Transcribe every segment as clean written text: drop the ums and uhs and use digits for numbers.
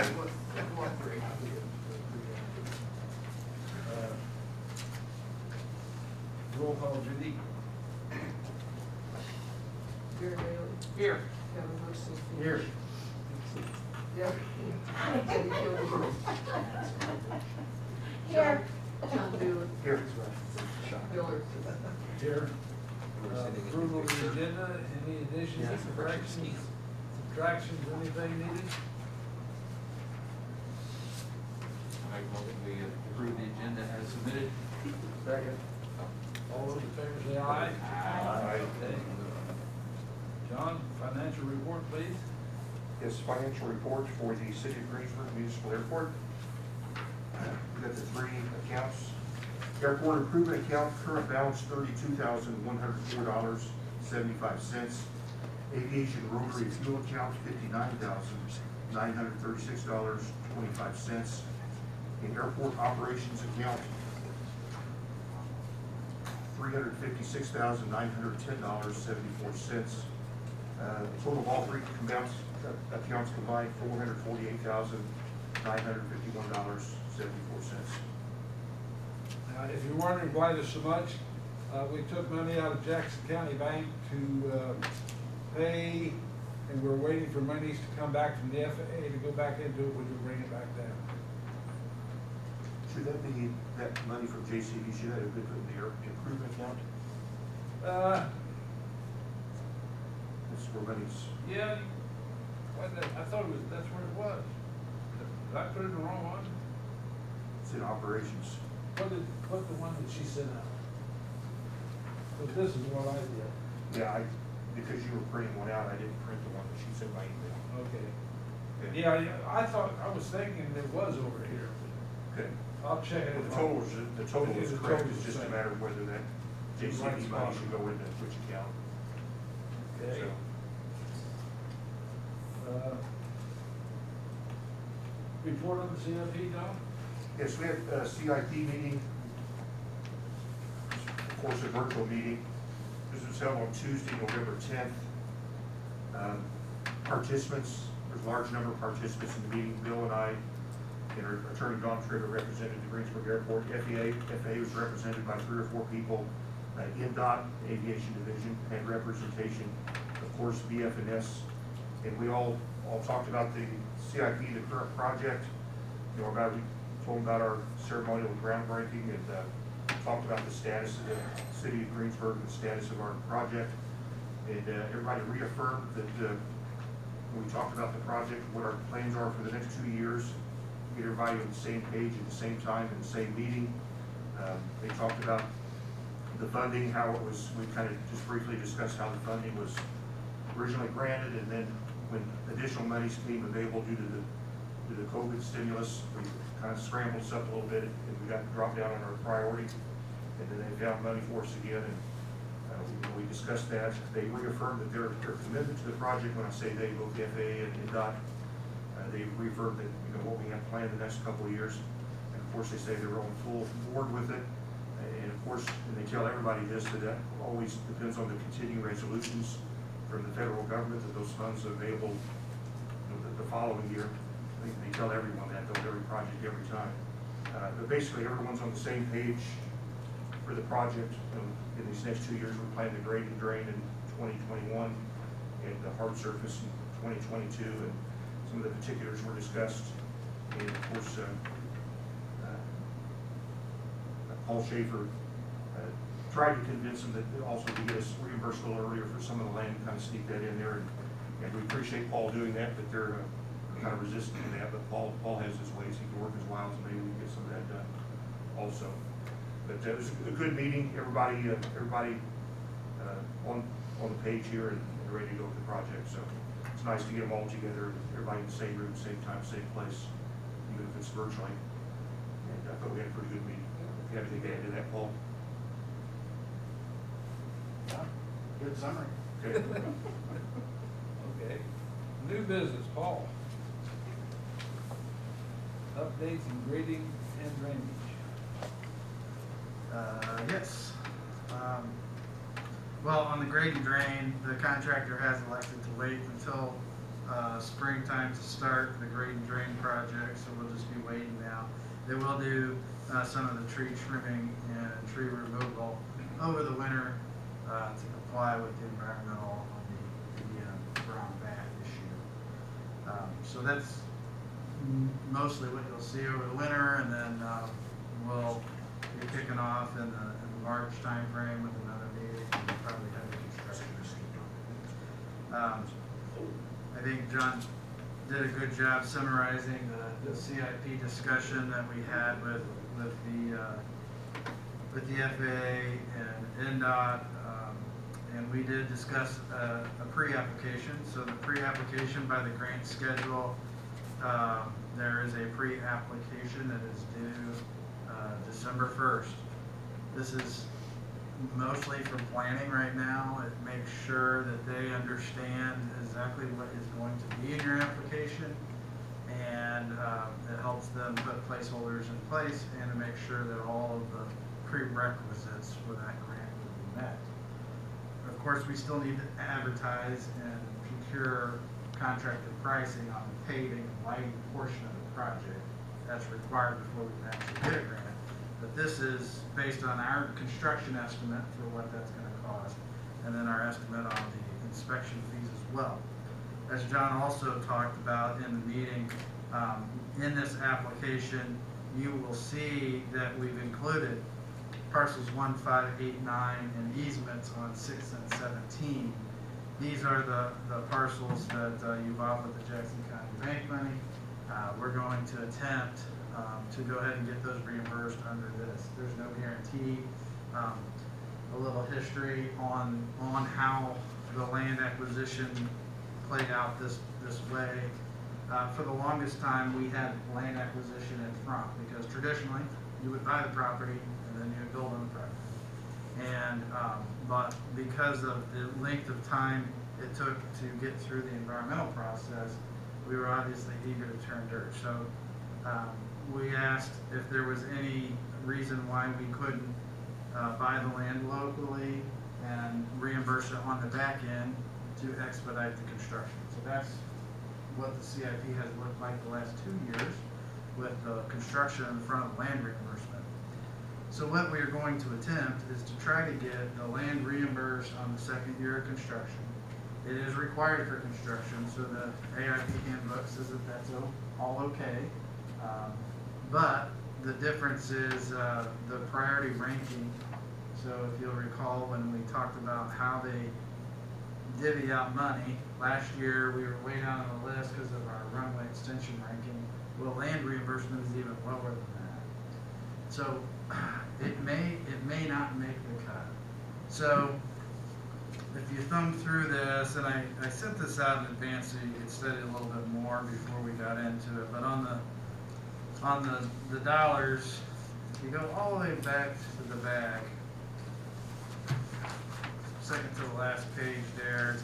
three. Roll call, Judy. Gary Bailey. Here. Kevin Wilson. Here. Yep. Debbie Kilgore. Here. John Dillon. Here. Bill Earth. Here. Approval of the agenda, any additions, corrections, subtractions, anything needed? I motion we approve the agenda as submitted. Second. All those in favor say aye. Aye. Okay. John, financial report, please. Yes, financial report for the City of Greensburg Municipal Airport. We've got the three accounts. Airport improvement account, current balance $32,104.75. Aviation rotary fuel account, $59,936.25. In airport operations account, $356,910.74. Total of all three accounts combined, $448,951.74. If you're wondering why there's so much, we took money out of Jackson County Bank to pay, and we're waiting for monies to come back from the FAA to go back into it, which will bring it back down. Should that be, that money from JCB, should that have been put in the improvement account? That's where money's, Yeah, I thought it was, that's where it was. Did I put it in the wrong one? it's in operations. What the one that she sent out? But this is what I did. Yeah, because you were printing one out, I didn't print the one that she sent by email. Okay. Okay. Yeah, I thought, I was thinking it was over here. Okay. I'll check it. The total is The correct, total's it's just a the matter of whether that JCB Right money spot. should go into which account. Okay. So, Report on the CIP, Don? yes, we had a CIP meeting, of course, a virtual meeting. This was held on Tuesday, November 10th. Participants, there's a large number of participants in the meeting. Bill and I and our attorney Don Trigger represented the Greensburg Airport. FAA was represented by 3 or 4 people. NDOT, Aviation Division, had representation. Of course, BF&S. And we all talked about the CIP, the current project. You know, we told them about our ceremonial groundbreaking and talked about the status of the city of Greensburg, the status of our project. And everybody reaffirmed that when we talked about the project, what our plans are for the next 2 years, get everybody on the same page at the same time in the same meeting. They talked about the funding, how it was, we kind of just briefly discussed how the funding was originally granted, and then when additional monies came available due to the COVID stimulus, we kind of scrambled us up a little bit, and we got dropped down on our priority, and then they found money for us again, and we discussed that. They reaffirmed that their commitment to the project. When I say they, both the FAA and NDOT, they reaffirmed that, you know, what we have planned the next couple of years, and of course they say they're on full board with it. And of course, and they tell everybody this, that always depends on the continuing resolutions from the federal government, that those funds are available, you know, the following year. They tell everyone that, though, every project, every time. But basically, everyone's on the same page for the project. In these next 2 years, we're planning to grade and drain in 2021 and the hard surface in 2022, and some of the particulars were discussed. And of course, Paul Schaefer tried to convince them that also to get us reimbursed a little earlier for some of the land, kind of sneak that in there, and we appreciate Paul doing that, but they're kind of resistant to that. But Paul has his ways; he can work his wiles, and maybe we can get some of that done also. But it was a good meeting. Everybody on the page here and ready to go with the project. So it's nice to get them all together, everybody in the same room, same time, same place, even if it's virtually. And I thought we had a pretty good meeting. If you have anything to add to that, Paul? Good summary. Okay. Okay. New business, Paul. Updates in grading and drainage. Yes. Well, on the grade and drain, the contractor has elected to wait until springtime to start the grade and drain project, so we'll just be waiting now. They will do some of the tree trimming and tree removal over the winter to comply with the environmental on the brown bat issue. So that's mostly what you'll see over the winter, and then we'll be kicking off in the March timeframe with another meeting, and we'll probably have a construction meeting. I think John did a good job summarizing the CIP discussion that we had with the FAA and NDOT, and we did discuss a pre-application. So the pre-application by the grant schedule, there is a pre-application that is due December 1st. This is mostly for planning right now. It makes sure that they understand exactly what is going to be in your application, and it helps them put placeholders in place and to make sure that all of the prerequisites for that grant will be met. Of course, we still need to advertise and procure contracted pricing on the paving and lighting portion of the project. That's required before we can actually get a grant. But this is based on our construction estimate for what that's going to cost, and then our estimate on the inspection fees as well. As John also talked about in the meeting, in this application, you will see that we've included parcels 1, 5, 8, 9, and easements on 6 and 17. These are the parcels that you've offered the Jackson County Bank money. We're going to attempt to go ahead and get those reimbursed under this. There's no guarantee. A little history on how the land acquisition played out this way. For the longest time, we had land acquisition in front, because traditionally you would buy the property and then you would build on the property. And but because of the length of time it took to get through the environmental process, we were obviously eager to turn dirt. So we asked if there was any reason why we couldn't buy the land locally and reimburse it on the back end to expedite the construction. So that's what the CIP has looked like the last 2 years, with the construction in front of land reimbursement. So what we are going to attempt is to try to get the land reimbursed on the second year of construction. It is required for construction, so the AIP handbook says that that's all okay. But the difference is the priority ranking. So if you'll recall, when we talked about how they divvy out money, last year we were way down on the list because of our runway extension ranking. Well, land reimbursement is even lower than that. So it may not make the cut. So if you thumb through this, and I sent this out in advance so you could study a little bit more before we got into it, but on the dollars, if you go all the way back to the back, second to the last page there, it's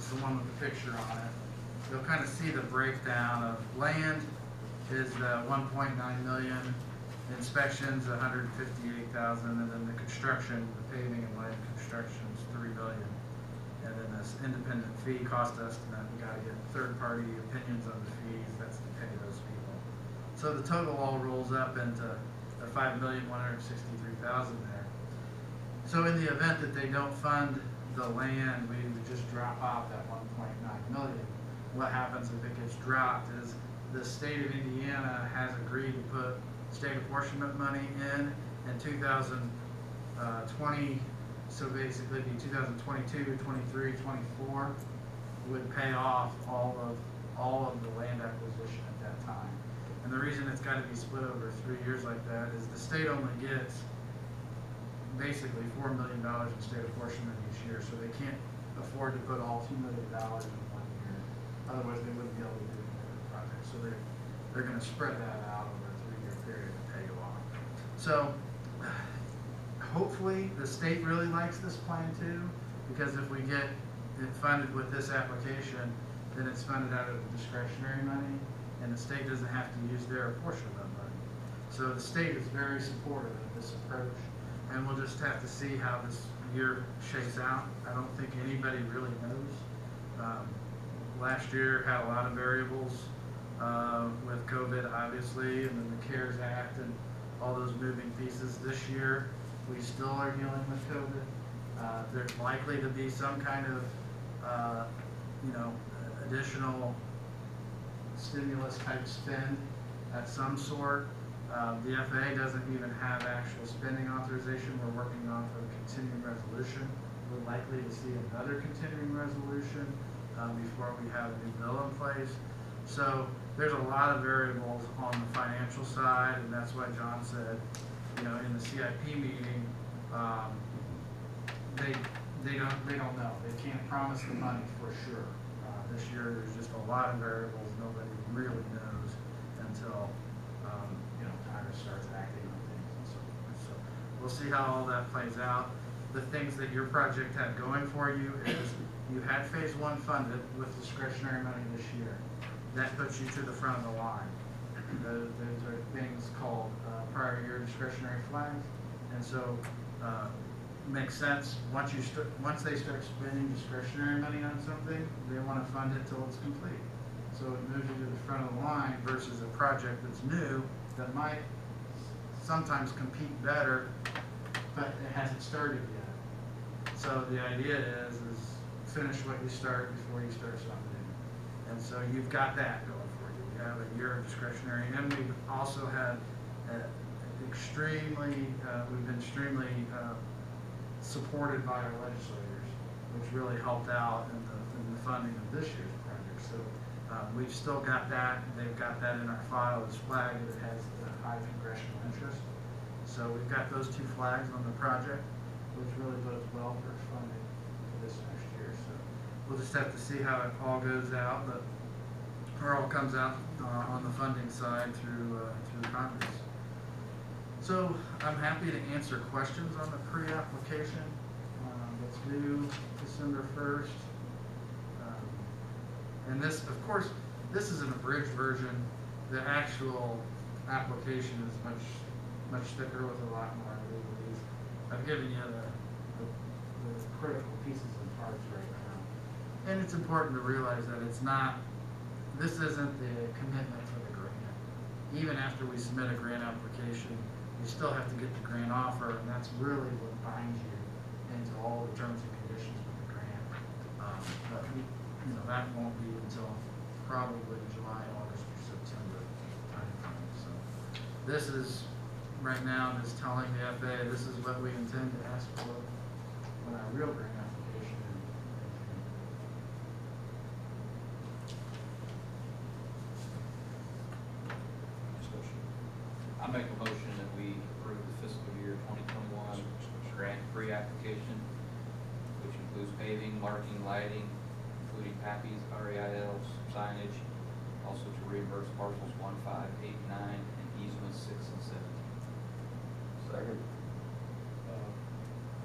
the one with the picture on it. You'll kind of see the breakdown of land is 1.9 million, inspections 158,000, and then the construction, the paving and light construction is 3 million. And then this independent fee cost estimate, we got to get third-party opinions on the fees. That's to pay those people. So the total all rolls up into the 5,163,000 there. So in the event that they don't fund the land, we would just drop off that 1.9 million. What happens if it gets dropped is the state of Indiana has agreed to put state apportionment money in 2020. So basically, it'd be 2022, 23, 24 would pay off all of the land acquisition at that time. And the reason it's got to be split over 3 years like that is the state only gets basically $4 million in state apportionment each year, so they can't afford to put all $2 million in 1 year. Otherwise, they wouldn't be able to do the project. So they're going to spread that out over a 3-year period and pay you off. So hopefully the state really likes this plan too, because if we get it funded with this application, then it's funded out of the discretionary money, and the state doesn't have to use their portion of that money. So the state is very supportive of this approach, and we'll just have to see how this year shakes out. I don't think anybody really knows last year had a lot of variables with COVID, obviously, and then the CARES Act and all those moving pieces. This year, we still are dealing with COVID. There's likely to be some kind of, additional stimulus type spend at some sort. The FAA doesn't even have actual spending authorization we're working on for the continuing resolution. We're likely to see another continuing resolution before we have a new bill in place. So there's a lot of variables on the financial side, and that's why John said, in the CIP meeting, they don't know. They can't promise the money for sure. This year, there's just a lot of variables nobody really knows until Congress starts acting on things and so forth. So we'll see how all that plays out. The things that your project had going for you is you had phase one funded with discretionary money this year. That puts you to the front of the line. Those are things called prior year discretionary flags, and so makes sense. Once they start spending discretionary money on something, they want to fund it till it's complete. So it moves you to the front of the line versus a project that's new that might sometimes compete better, but it hasn't started yet. So the idea is finish what you start before you start something. And so you've got that going for you. You have a year of discretionary, and we've also had we've been extremely supported by our legislators, which really helped out in the funding of this year's project. So we've still got that. They've got that in our file as flag that has high congressional interest. So we've got those two flags on the project, which really bodes well for funding for this next year. So we'll just have to see how it all goes out, or all comes out on the funding side through Congress. So I'm happy to answer questions on the pre-application that's due December 1st. And this, of course, this is an abridged version. The actual application is much thicker with a lot more legalese. I've given you the critical pieces and parts right now. And it's important to realize that this isn't the commitment for the grant. Even after we submit a grant application, you still have to get the grant offer, and that's really what binds you into all the terms and conditions of the grant. But that won't be until probably July, August, or September timeframe. So this is right now just telling the FAA this is what we intend to ask for when our real grant application is. I make a motion that we approve the fiscal year 2021 grant pre-application, which includes paving, marking, lighting, including PAPIs, REILs, signage, also to reimburse parcels 1, 5, 8, 9, and easements 6 and 7. Second.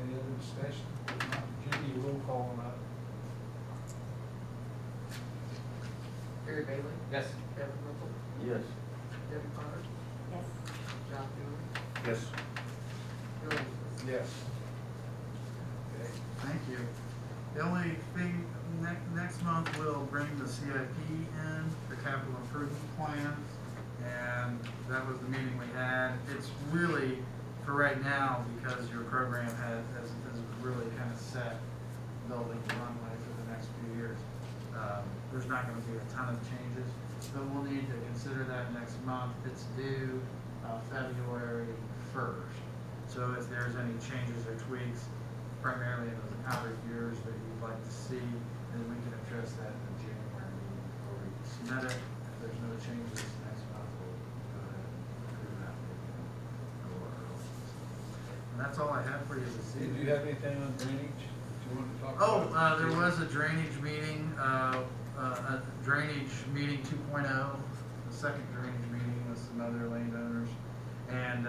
Any other discussion? If not, Jimmy, roll call on that. Gary Bailey? Yes. Kevin Whipple? Yes. Debbie Potter? Yes. John Dewey? Yes. Bill Easterly? Yes. Okay. Thank you. The only thing, next month we'll bring the CIP in, the capital improvement plan, and that was the meeting we had. It's really, for right now, because your program has really kind of set building the runway for the next few years. There's not going to be a ton of changes, but we'll need to consider that next month. It's due February 1st. So if there's any changes or tweaks, primarily in those outer years that you'd like to see, then we can address that in the January meeting before we submit it. If there's no changes next month, we'll go ahead and approve that. And that's all I have for you this Did evening. you have anything on drainage that you wanted to talk Oh, about? there was a drainage meeting, a drainage meeting 2.0, the second drainage meeting with some other landowners. And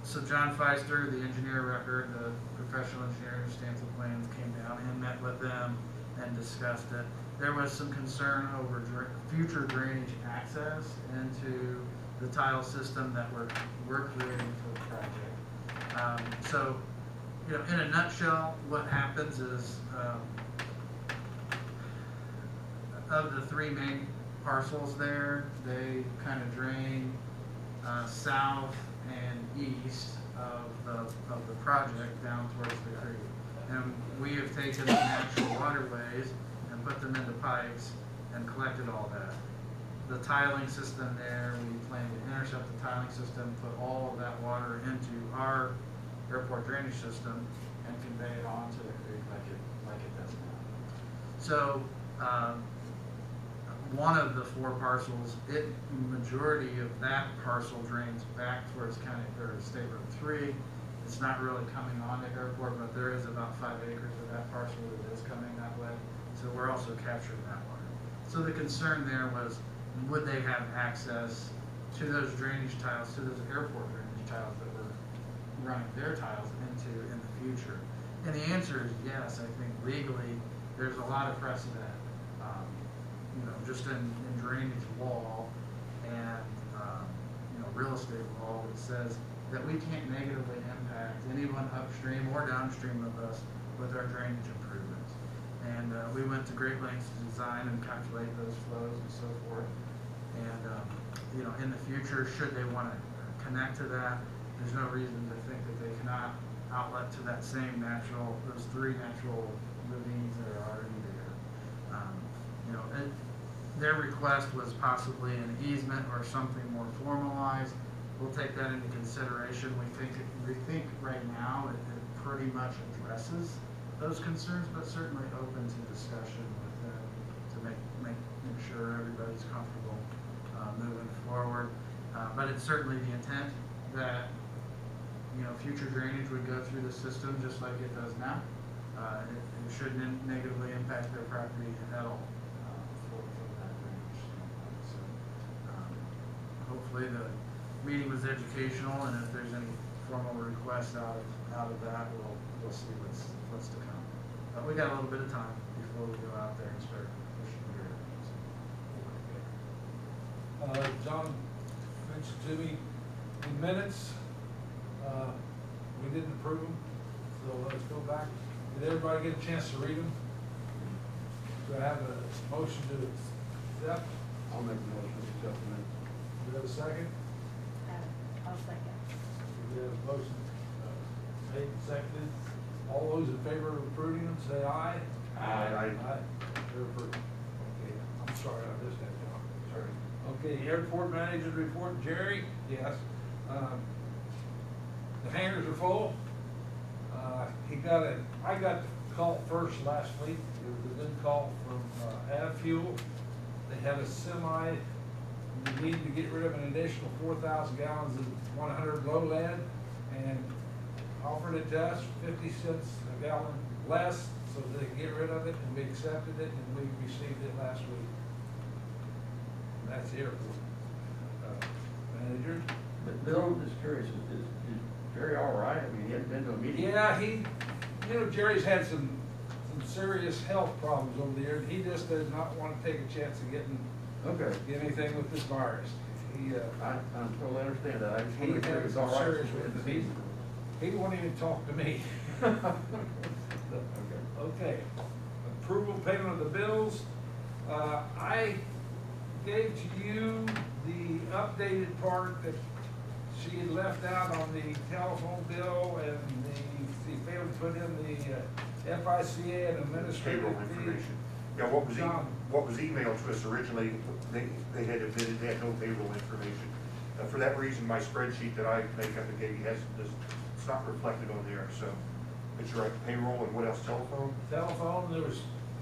so John Feister, the engineer record, the professional engineer who stands the plans, came down and met with them and discussed it. There was some concern over future drainage access into the tile system that we're creating for the project. So, in a nutshell, what happens is of the three main parcels there, they kind of drain south and east of the project down towards the creek. And we have taken the natural waterways and put them into pipes and collected all that. The tiling system there, we plan to intercept the tiling system, put all of that water into our airport drainage system and convey it onto the creek like it does now. So, one of the four parcels, majority of that parcel drains back towards County, or State Road 3. It's not really coming on the airport, but there is about 5 acres of that parcel that is coming that way. So we're also capturing that water. So the concern there was, would they have access to those drainage tiles, to those airport drainage tiles that we're running their tiles into in the future? And the answer is yes. I think legally, there's a lot of precedent, just in drainage law and, real estate law that says that we can't negatively impact anyone upstream or downstream of us with our drainage improvements. And we went to great lengths to design and calculate those flows and so forth. And, in the future, should they want to connect to that, there's no reason to think that they cannot outlet to that same those three natural ravines that are already there. Their request was possibly an easement or something more formalized. We'll take that into consideration. We think right now it pretty much addresses those concerns, but certainly open to discussion with them to make sure everybody's comfortable moving forward. But it's certainly the intent that future drainage would go through the system just like it does now. It shouldn't negatively impact their property at all from that drainage standpoint. So hopefully the meeting was educational, and if there's any formal requests out of that, we'll see what's to come. But we got a little bit of time before we go out there and start pushing the areas. John mentioned to me the minutes, we didn't approve them, so let's go back. Did everybody get a chance to read them? Do I have a motion to accept? I'll make the motion to accept the minutes. Do we have a second? I'll second. We have a motion made and seconded. All those in favor of approving them, say aye. Aye. They're approved. Okay, I'm sorry, I missed that, John. Sorry. Okay, airport manager's report, Jerry? Yes. The hangars are full. I got the call first last week. It was a good call from Av Fuel. They had a semi, we needed to get rid of an additional 4,000 gallons of 100 low lead, and offered it to us 50 cents a gallon less so they could get rid of it, and we accepted it, and we received it last week. And that's the airport manager. But Bill, I'm just curious, is Jerry all right? I mean, he hadn't been to a meeting? Yeah, Jerry's had some serious health problems over the years. He just does not want to take a chance of getting anything with this virus. I totally understand that. I just He wondered if it was all right. serious with it. He won't even talk to me. Okay. Approval payment of the bills. I gave to you the updated part that she had left out on the telephone bill, and she failed to put in the FICA and administrative Payroll fee. information. Yeah, what was emailed to us originally, they had admitted they had no payroll information. For that reason, my spreadsheet that I make up and gave you it's not reflected on there, so it's right, payroll and what else, telephone? Telephone,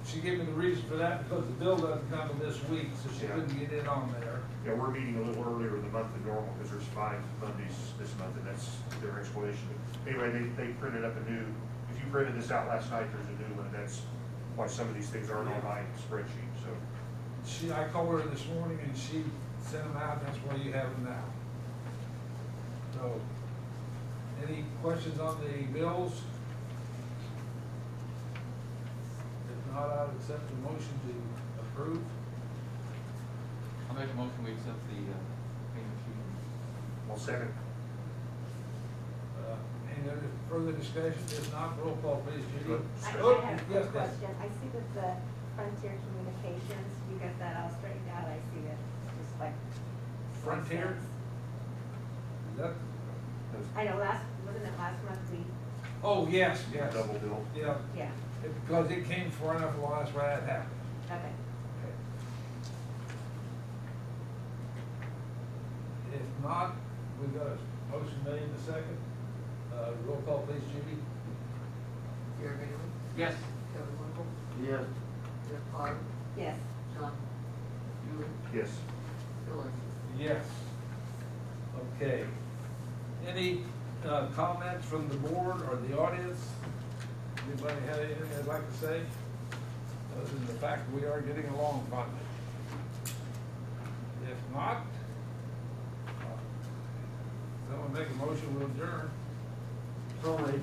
she gave me the reason for that because the bill doesn't come this week, so she Yeah. couldn't get it on there. Yeah, we're meeting a little earlier than the month than normal because there's 5 Mondays this month, and that's their explanation. Anyway, they printed up a new, if you printed this out last night, there's a new one, and that's why some of these things aren't on my spreadsheet, so. I called her this morning and she sent them out, and that's why you have them now. So, any questions on the bills? If not, I would accept the motion to approve. I'll make a motion, we accept the payment sheet. Well, second. Any Any other further discussion? If not, roll call please, Judy. I Oh, have a yes, quick yes. question. I see that the Frontier Communications, you got that all straightened out. I see that just like. Frontier? Is that, I know wasn't it last month we, oh, yes, yes. Double bill. Yeah, yeah, because it came far enough along, that's why that happened. okay. Okay. If not, we've got a motion made in a second. Roll call please, Judy. Gary Bailey, Yes. Kevin Whipple, Yes. Jeff Potter, Yes, John Julie, Yes. Bill Armstrong. Yes. Okay. Any comments from the board or the audience? Anybody have anything they'd like to say? Other than the fact that we are getting along finally. If not, someone make a motion, we'll adjourn. So made.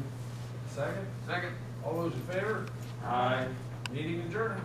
Second? Second. All those in favor? Aye. Meeting adjourned.